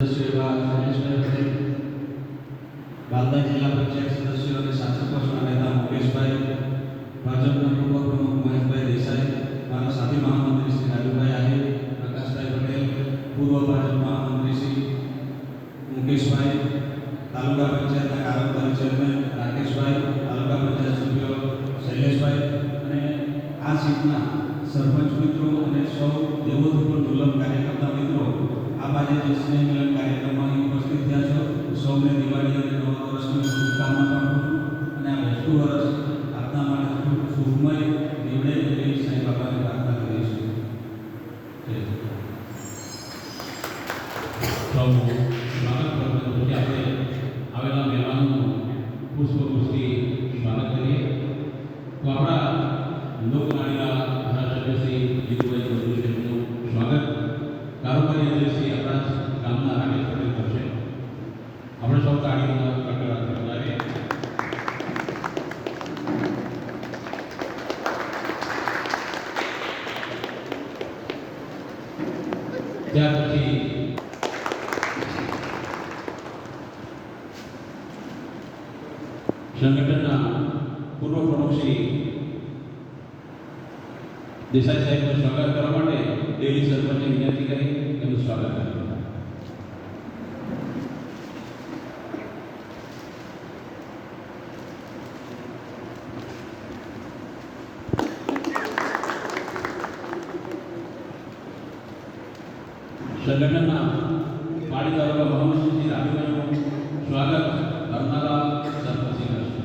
સદસ્યો બાલદા જિલ્લા પંચાયત સદસ્યો અને શાસક પક્ષના નેતા મુકેશભાઈ, ભાજપના પૂર્વ પ્રમુખ મહેશભાઈ દેસાઈ, મારા સાથી મહામંત્રી શ્રી રાજુભાઈ આહિર, પ્રકાશભાઈ પટેલ, પૂર્વ ભાજપ મહામંત્રી શ્રી મુકેશભાઈ, તાલુકા પંચાયતના કાર્યકારી ચેરમેન રાકેશભાઈ, તાલુકા પંચાયત સભ્યો શૈલેષભાઈ અને આ સીટના સરપંચ મિત્રો અને સૌ દેવોથી પણ દુર્લભ કાર્યકર્તા મિત્રો આપ આજે જે સ્નેહ મિલન કાર્યક્રમમાં ઉપસ્થિત થયા છો, સૌને દિવાળી અને નવા વર્ષની શુભકામના પાઠવું છું અને આ બેસતું વર્ષ આપના માટે ખૂબ શુભમય નીવડે એવી સાંઈ બાબાને પ્રાર્થના કરીએ છીએ. સૌ સ્વાગત કરતા પછી આપણે આવેલા મહેમાનોનું પુષ્પગુચ્છથી સ્વાગત કરીએ. તો આપણા લોકલાડીલા ધારાસભ્ય શ્રી જીતુભાઈ ચૌધરી સાહેબનું સ્વાગત કારોબારી અધ્યક્ષ આપણા ગામના રાકેશ પટેલ કરશે. આપણે સૌ તાળીઓના કડકડાટ વધાવીએ. ત્યાર પછી સંગઠનના પૂર્વ પ્રમુખ શ્રી દેસાઈ સાહેબનું સ્વાગત કરવા માટે ડેલી સરપંચને વિનંતી કરી એમનું સ્વાગત કર્યું. સંગઠનના પાડી તાલુકા મહામંત્રી શ્રી રાજુભાઈનું સ્વાગત કરનારા સરપંચ કરશે.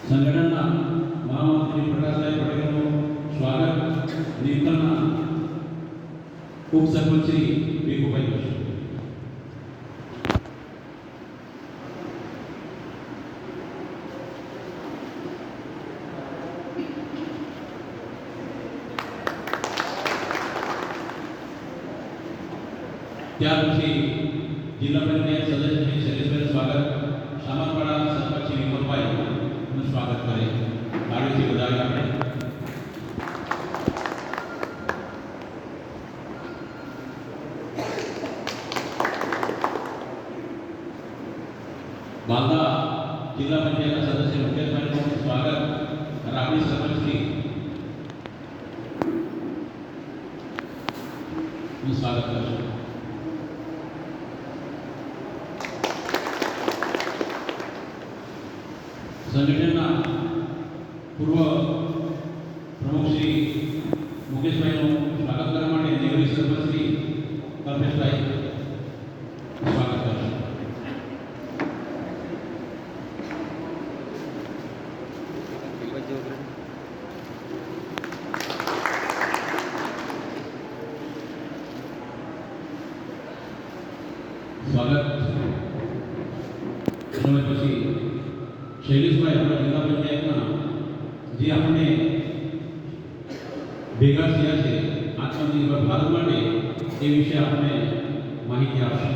સંગઠનના મહામંત્રી પ્રકાશભાઈ પટેલનું સ્વાગત નિમતરના ઉપસરપંચ શ્રી ભીખુભાઈ કરશે. ત્યાર પછી જિલ્લા પંચાયત સદસ્ય શ્રી શૈલેષભાઈ સ્વાગત સામરપાડા સરપંચ શ્રી વિમલભાઈનું સ્વાગત કરે. તાળીથી વધાવી આપણે. બાલદા જિલ્લા પંચાયતના સદસ્ય મુકેશભાઈનું સ્વાગત રાપડી સરપંચ શ્રી નું સ્વાગત કરશે. સંગઠનના પૂર્વ પ્રમુખ શ્રી મુકેશભાઈનું સ્વાગત કરવા માટે દેવરી સરપંચ શ્રી કલ્પેશભાઈ સ્વાગત કરશે. સ્વાગત સમય પછી શૈલેષભાઈ આપણા જિલ્લા પંચાયતના જે આપણે ભેગા થયા છે આત્મનિર્ભર ભારત માટે એ વિશે આપણે માહિતી આપશે.